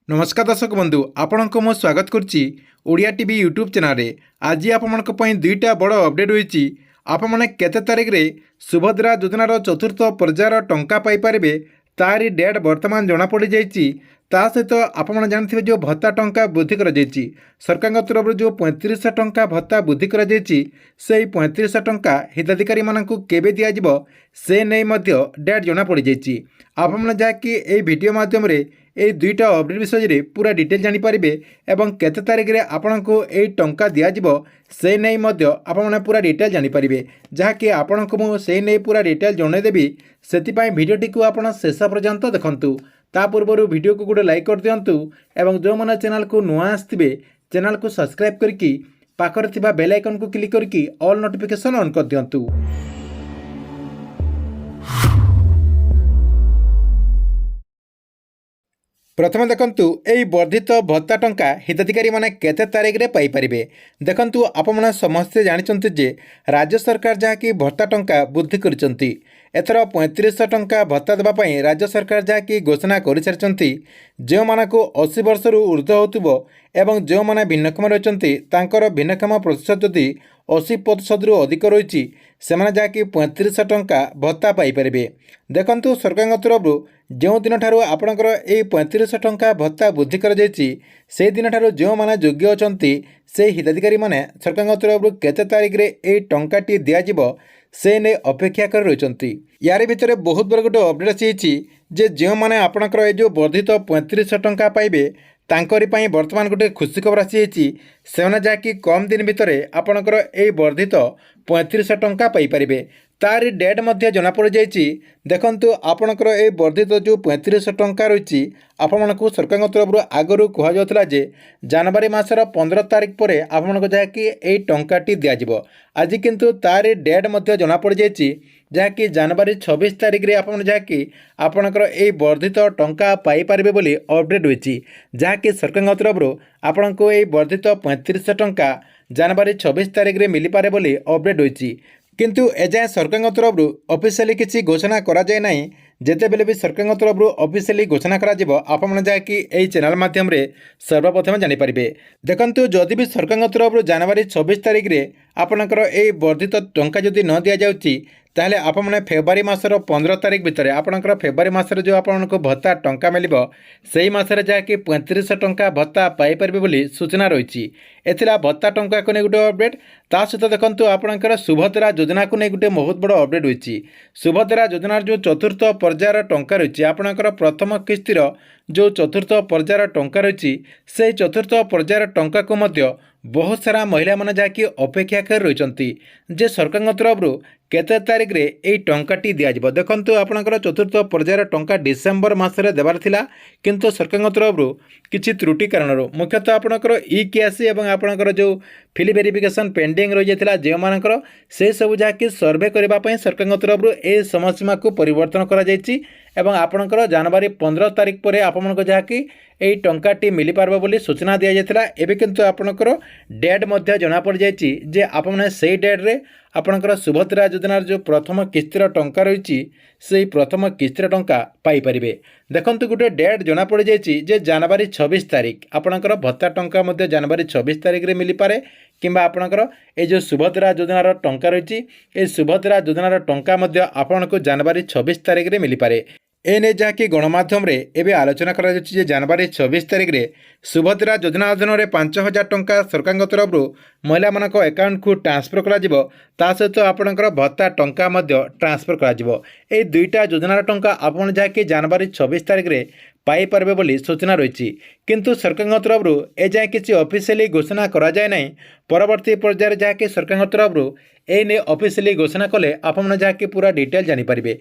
नमस्कार दर्शक बंधु आपण को स्वागत करुच्ची ओडिया टीवी यूट्यूब चैनल रे। आज आपण दुईटा बड़ अपडेट होती। आपण केते तारीख रे सुभद्रा योजनार चतुर्थ पर्यायर टंका पाइपर तारी डेट बर्तमान जना पड़ जाइए। ता सहित आपण जानते जो भत्ता टंका वृद्धि कर सरकार तरफ जो 3500 टंका भत्ता वृद्धि कर 3500 टंका हिताधिकारी मानू केबे दिज्व से नहीं डेट जना पड़ जाइए। आपण जहाँकि ये वीडियो माध्यम ये दुईटा अपडेट विषय में पूरा डिटेल जानीपारे और केते तारीख में आपण को यही टंका दिज्व से नहीं आपण पूरा डिटेल जानीपारे जहाँकि आपण को मुझे नहीं पूरा डिटेल जनईदेवी। से भिडटी को आप शेष पर्यंत देखूँ। ता पूर्व वीडियो को गोटे लाइक कर दिंतु और जो मैंने चैनल को नुआ आसवे चैनल को सब्सक्राइब करके पाखर बेल आइकन को क्लिक करके ऑल नोटिफिकेशन ऑन कर दिंतु। प्रथम देखंतु यही वर्धित भत्ता टंका हिताधिकारी माने केते तारीख रे पाई परिबे। देखंतु आपण समस्ते जानिचंती जे राज्य सरकार जहाँकि भत्ता टंका वृद्धि करिसंती। एथर 3500 टंका भत्ता देबा पई राज्य सरकार जहाँकि घोषणा कर सारिचंती। जो मानकु 80 वर्ष रु ऊर्ध्व होतुबो एवं जो माने भिन्नक्षम रहिचंती तांकर भिन्नक्षम प्रतिशत जदि 80% रु अधिक रही से जहाँकि 3500 टंका भत्ता पाइपर। देखंतु सरकार तरफ जो दिन ठारू आपणकर ये 3500 टंका भत्ता वृद्धि कर से दिन ठारू जो माने योग्य अछंती से हिताधिकारी माने सरकार तरफ केते तारीख रे ये टंकाटी दिज्व से नहीं अपेक्षा कर रही। यार भितर बहुत बड़ गोटे अपडेट आसी जे जो माने आपणकर ये जो वर्धित 3500 टंका पाइबे तांकरी पाई वर्तमान गोटे खुशी खबर आसी से जहाँकि कम दिन भितर आपणकर ये वर्धित 3500 टंका पाइपर तारी डेट मध्य जना पड़ जाइए। देखंतु आपणकर ये वर्धित जो 3500 टंका रही आपको सरकार तरफ आगरू कहला जे जनवरी मासर 15 तारीख पर आपको जहाँकि यही टंकाटी दिज्व। आज किंतु तारी डेट मध्य जना पड़ जाइए जहाँकि जनवरी 26 तारीख रे आपन जहाँकि आपणकर ये वर्धित टंका पाइपर बोली अपडेट होती। जहाँकि सरकार तरफ आपण को ये वर्धित 3500 टंका जनवरी 26 तारीख रे मिल पारे बोली अपडेट होती। किंतु एजाए सरकार तरफ ऑफिशियली किसी घोषणा करा जाए नहीं। जेते बेले भी सरकार तरफ ऑफिशियली घोषणा करा जिवो आपण जहाँकि यही चैनल माध्यम रे सर्वप्रथम जानीपारे। देखंतु जदि भी सरकार तरफ जनवरी 26 तारीख रे आपणकर ये वर्धित टंका जदि न दि जाउची ताहले आपने फेब्रुआरी मासर 15 तारीख भितर आपणकर फेब्रुआरी मासर जो आपको भत्ता टंका मिलिबो सेही मासरे जहाँकि 3500 टंका भत्ता पाइपर बोली सूचना रही। एथिला भत्ता टंका को नहीं गोटे अपडेट ता सहित देखंतु आपणकर सुभद्रा योजना को नहीं गोटे बहुत बड़ अपडेट होती। सुभद्रा योजनार जो चतुर्थ पर्यायर टंका रही आपणकर प्रथम किस्तिर जो चतुर्थ पर्यायर टंका रही से चतुर्थ पर्यायर टंका को मध्य बहुत सारा महिला माने जहाँकि अपेक्षा कर रही जे सरकार तरफ केते तारीख रे यही टंकाटी दिज्व। देखंतु आपणकर चतुर्थ पर्यायर टंका डिसेम्बर मासरे देबार थिला किंतु सरकार तरफ किछि त्रुटि कारण मुख्यतः आपणकर ई केसी एवं आपणकर जो फिल वेरिफिकेशन पेंडिंग रही जाता जो मानकर से सब जहाँकि सर्वे करने सरकार तरफ ए समयसीमा को परिवर्तन करा जायछि एवं आपणकर जनवरी 15 तारीख पर आपन जहाँकि यही टंकाटी मिल पार बोली सूचना दि जाता। एवं किंतु आपणकर डेट मध्य जना पड़ जाइए जे आपने से डेट रे आपणकर सुभद्रा योजनार जो प्रथम किस्तिर टंका रही से प्रथम किस्तिर टंका पाइपर। देखंतु गोटे डेट जना पड़ जाइए जे जनवरी 26 तारीख आपणकर भत्ता टंका मध्य जनवरी 26 तारीख रे मिल पारे किंबा आपणकर ये जो सुभद्रा योजनार टंका रही ये सुभद्रा योजनार टंका मध्य आपनको जनवरी 26 तारीख रे मिल पारे। एने जहाँकि गणमाध्यम एवं आलोचना करा जनवरी 26 तारीख रे सुभद्रा योजना अधीन में 5000 टंका सरकार तरफ महिला मान अकाउंट को ट्रांसफर करा सहित आपणकर भत्ता टंका ट्रांसफर करा दुईटा योजनार टंका आपन जहाँकि जनवरी 26 तारीख रे पाइपर बोली सूचना रही किंतु सरकार तरफ ए जाए किसी ऑफिशियली घोषणा करा जाए नहीं। परवर्ती पर्यायर जहाँकि सरकार तरफ ए ऑफिशियली घोषणा कले आपन जहाँकि पूरा डिटेल जानीपारे।